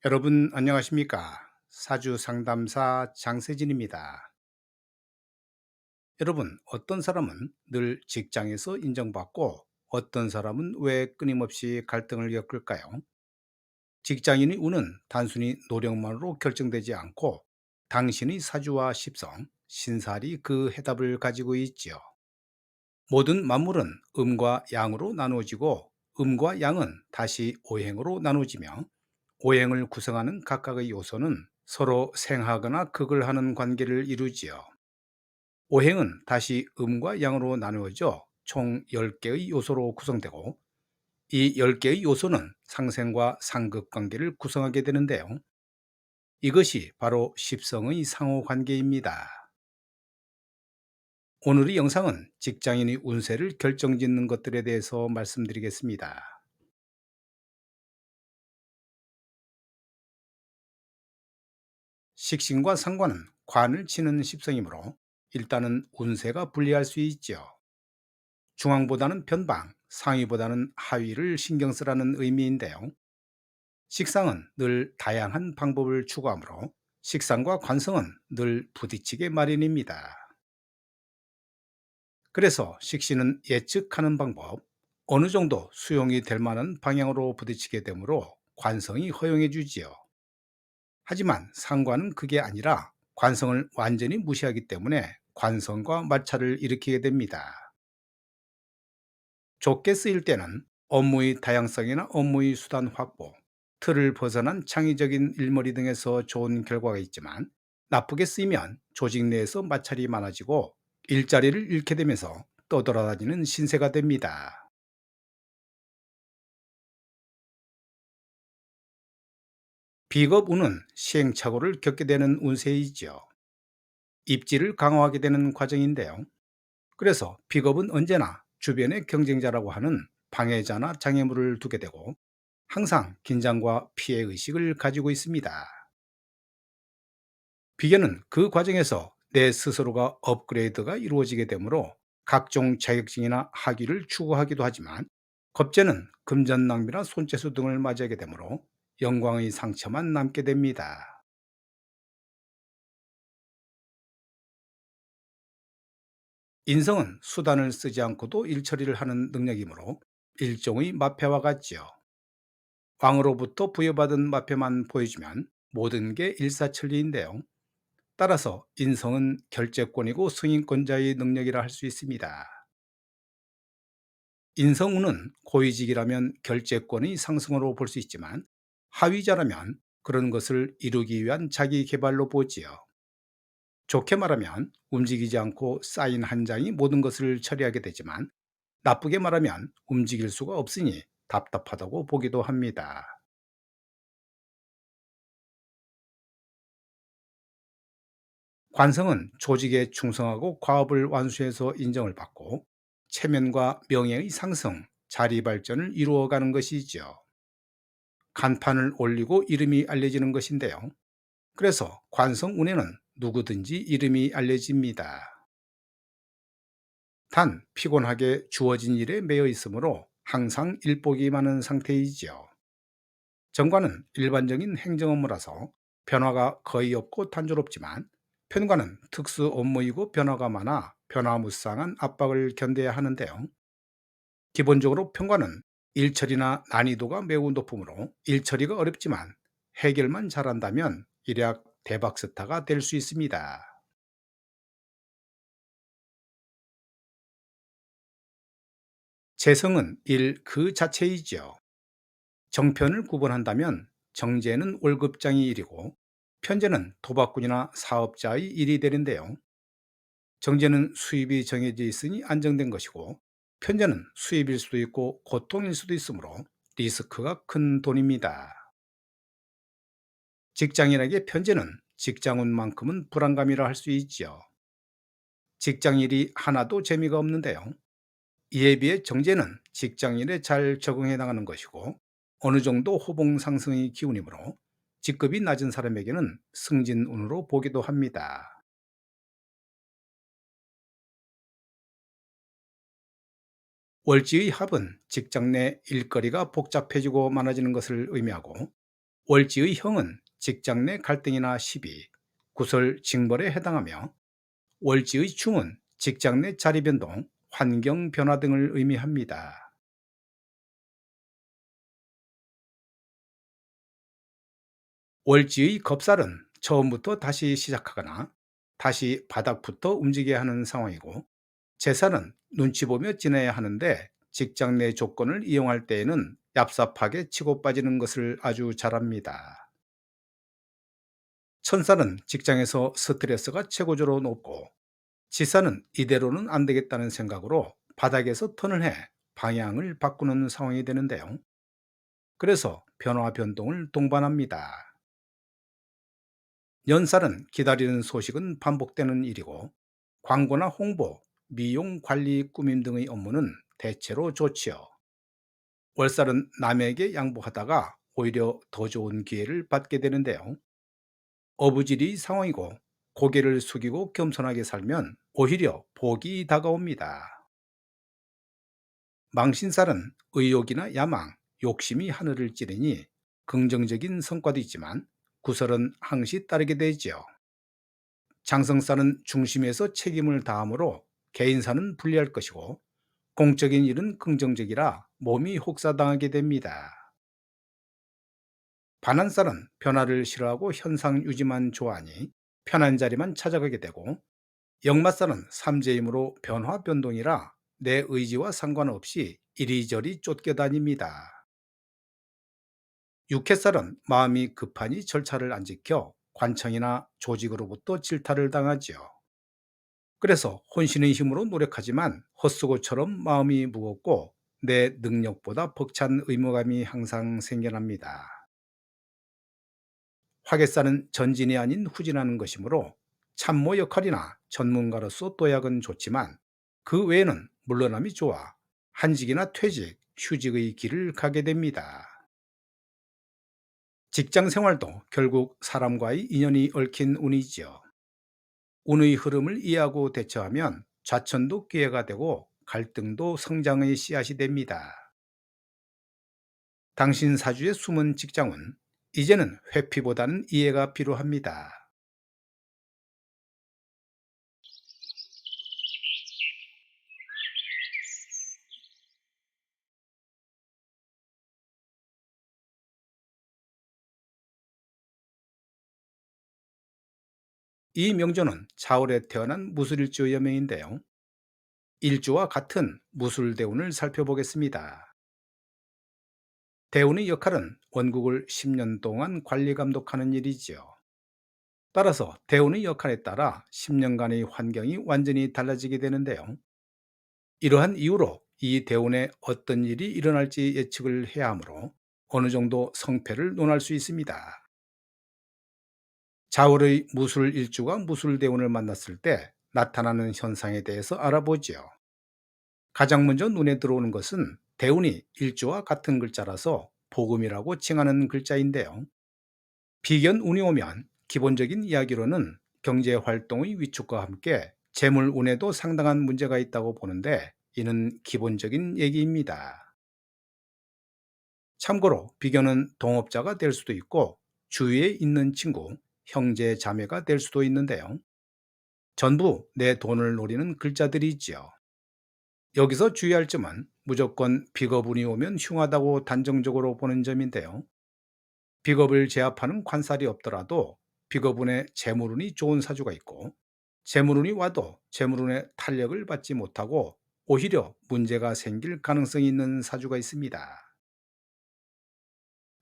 여러분 안녕하십니까? 사주 상담사 장세진입니다. 여러분, 어떤 사람은 늘 직장에서 인정받고 어떤 사람은 왜 끊임없이 갈등을 겪을까요? 직장인의 운은 단순히 노력만으로 결정되지 않고 당신의 사주와 십성, 신살이 그 해답을 가지고 있지요. 모든 만물은 음과 양으로 나누어지고 음과 양은 다시 오행으로 나누어지며 오행을 구성하는 각각의 요소는 서로 생하거나 극을 하는 관계를 이루지요. 오행은 다시 음과 양으로 나누어져 총 10개의 요소로 구성되고 이 10개의 요소는 상생과 상극 관계를 구성하게 되는데요. 이것이 바로 십성의 상호 관계입니다. 오늘의 영상은 직장인의 운세를 결정짓는 것들에 대해서 말씀드리겠습니다. 식신과 상관은 관을 치는 십성이므로 일단은 운세가 불리할 수 있죠. 중앙보다는 변방, 상위보다는 하위를 신경 쓰라는 의미인데요. 식상은 늘 다양한 방법을 추구하므로 식상과 관성은 늘 부딪히게 마련입니다. 그래서 식신은 예측하는 방법, 어느 정도 수용이 될 만한 방향으로 부딪히게 되므로 관성이 허용해 주지요. 하지만 상관은 그게 아니라 관성을 완전히 무시하기 때문에 관성과 마찰을 일으키게 됩니다. 좋게 쓰일 때는 업무의 다양성이나 업무의 수단 확보, 틀을 벗어난 창의적인 일머리 등에서 좋은 결과가 있지만 나쁘게 쓰이면 조직 내에서 마찰이 많아지고 일자리를 잃게 되면서 떠돌아다니는 신세가 됩니다. 비겁운은 시행착오를 겪게 되는 운세이지요. 입지를 강화하게 되는 과정인데요. 그래서 비겁은 언제나 주변의 경쟁자라고 하는 방해자나 장애물을 두게 되고 항상 긴장과 피해 의식을 가지고 있습니다. 비견은 그 과정에서 내 스스로가 업그레이드가 이루어지게 되므로 각종 자격증이나 학위를 추구하기도 하지만 겁재는 금전 낭비나 손재수 등을 맞이하게 되므로 영광의 상처만 남게 됩니다. 인성은 수단을 쓰지 않고도 일처리를 하는 능력이므로 일종의 마패와 같지요. 왕으로부터 부여받은 마패만 보여주면 모든 게 일사천리인데요. 따라서 인성은 결재권이고 승인권자의 능력이라 할 수 있습니다. 인성운은 고위직이라면 결재권의 상승으로 볼 수 있지만 하위자라면 그런 것을 이루기 위한 자기 개발로 보지요. 좋게 말하면 움직이지 않고 쌓인 한 장이 모든 것을 처리하게 되지만 나쁘게 말하면 움직일 수가 없으니 답답하다고 보기도 합니다. 관성은 조직에 충성하고 과업을 완수해서 인정을 받고 체면과 명예의 상승, 자리 발전을 이루어가는 것이지요. 간판을 올리고 이름이 알려지는 것인데요. 그래서 관성 운에는 누구든지 이름이 알려집니다. 단 피곤하게 주어진 일에 매여 있으므로 항상 일복이 많은 상태이지요. 정관은 일반적인 행정 업무라서 변화가 거의 없고 단조롭지만 편관은 특수 업무이고 변화가 많아 변화무쌍한 압박을 견뎌야 하는데요. 기본적으로 편관은 일처리나 난이도가 매우 높으므로 일처리가 어렵지만 해결만 잘한다면 일약 대박스타가 될 수 있습니다. 재성은 일 그 자체이지요. 정편을 구분한다면 정제는 월급장이 일이고 편제는 도박꾼이나 사업자의 일이 되는데요. 정제는 수입이 정해져 있으니 안정된 것이고 편제는 수입일 수도 있고 고통일 수도 있으므로 리스크가 큰 돈입니다. 직장인에게 편제는 직장운만큼은 불안감이라 할 수 있지요. 직장일이 하나도 재미가 없는데요. 이에 비해 정제는 직장일에 잘 적응해 나가는 것이고 어느 정도 호봉 상승의 기운이므로 직급이 낮은 사람에게는 승진운으로 보기도 합니다. 월지의 합은 직장 내 일거리가 복잡해지고 많아지는 것을 의미하고 월지의 형은 직장 내 갈등이나 시비, 구설, 징벌에 해당하며 월지의 충은 직장 내 자리 변동, 환경 변화 등을 의미합니다. 월지의 겁살은 처음부터 다시 시작하거나 다시 바닥부터 움직여야 하는 상황이고, 제살은 눈치 보며 지내야 하는데 직장 내 조건을 이용할 때에는 얍삽하게 치고 빠지는 것을 아주 잘합니다. 천살은 직장에서 스트레스가 최고조로 높고, 지사는 이대로는 안 되겠다는 생각으로 바닥에서 턴을 해 방향을 바꾸는 상황이 되는데요. 그래서 변화 변동을 동반합니다. 연살은 기다리는 소식은 반복되는 일이고, 광고나 홍보, 미용, 관리, 꾸밈 등의 업무는 대체로 좋지요. 월살은 남에게 양보하다가 오히려 더 좋은 기회를 받게 되는데요. 어부질이 상황이고 고개를 숙이고 겸손하게 살면 오히려 복이 다가옵니다. 망신살은 의욕이나 야망, 욕심이 하늘을 찌르니 긍정적인 성과도 있지만 구설은 항시 따르게 되지요. 장성살은 중심에서 책임을 다함으로 개인사는 불리할 것이고, 공적인 일은 긍정적이라 몸이 혹사당하게 됩니다. 반한살은 변화를 싫어하고 현상 유지만 좋아하니 편한 자리만 찾아가게 되고, 역마살은 삼재임으로 변화 변동이라 내 의지와 상관없이 이리저리 쫓겨다닙니다. 육해살은 마음이 급하니 절차를 안 지켜 관청이나 조직으로부터 질타를 당하지요. 그래서 혼신의 힘으로 노력하지만 헛수고처럼 마음이 무겁고 내 능력보다 벅찬 의무감이 항상 생겨납니다. 화개살은 전진이 아닌 후진하는 것이므로 참모 역할이나 전문가로서 도약은 좋지만 그 외에는 물러남이 좋아 한직이나 퇴직, 휴직의 길을 가게 됩니다. 직장 생활도 결국 사람과의 인연이 얽힌 운이지요. 운의 흐름을 이해하고 대처하면 좌천도 기회가 되고 갈등도 성장의 씨앗이 됩니다. 당신 사주의 숨은 직장운, 이제는 회피보다는 이해가 필요합니다. 이 명조는 자월에 태어난 무술일주 여명인데요. 일주와 같은 무술대운을 살펴보겠습니다. 대운의 역할은 원국을 10년 동안 관리 감독하는 일이지요. 따라서 대운의 역할에 따라 10년간의 환경이 완전히 달라지게 되는데요. 이러한 이유로 이 대운에 어떤 일이 일어날지 예측을 해야 하므로 어느 정도 성패를 논할 수 있습니다. 자월의 무술 일주가 무술 대운을 만났을 때 나타나는 현상에 대해서 알아보지요. 가장 먼저 눈에 들어오는 것은 대운이 일주와 같은 글자라서 복음이라고 칭하는 글자인데요. 비견 운이 오면 기본적인 이야기로는 경제 활동의 위축과 함께 재물 운에도 상당한 문제가 있다고 보는데, 이는 기본적인 얘기입니다. 참고로 비견은 동업자가 될 수도 있고 주위에 있는 친구, 형제, 자매가 될 수도 있는데요. 전부 내 돈을 노리는 글자들이 있지요. 여기서 주의할 점은 무조건 비겁운이 오면 흉하다고 단정적으로 보는 점인데요. 비겁을 제압하는 관살이 없더라도 비겁운에 재물운이 좋은 사주가 있고, 재물운이 와도 재물운의 탄력을 받지 못하고 오히려 문제가 생길 가능성이 있는 사주가 있습니다.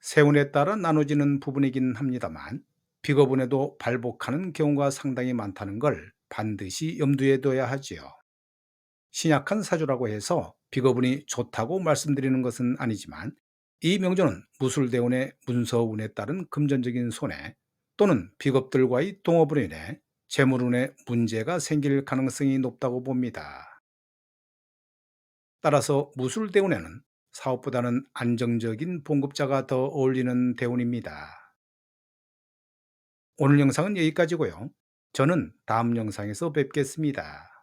세운에 따라 나눠지는 부분이긴 합니다만 비겁운에도 발복하는 경우가 상당히 많다는 걸 반드시 염두에 둬야 하지요. 신약한 사주라고 해서 비거분이 좋다고 말씀드리는 것은 아니지만, 이 명조는 무술대운의 문서운에 따른 금전적인 손해 또는 비겁들과의 동업으로 인해 재물운에 문제가 생길 가능성이 높다고 봅니다. 따라서 무술대운에는 사업보다는 안정적인 봉급자가 더 어울리는 대운입니다. 오늘 영상은 여기까지고요. 저는 다음 영상에서 뵙겠습니다.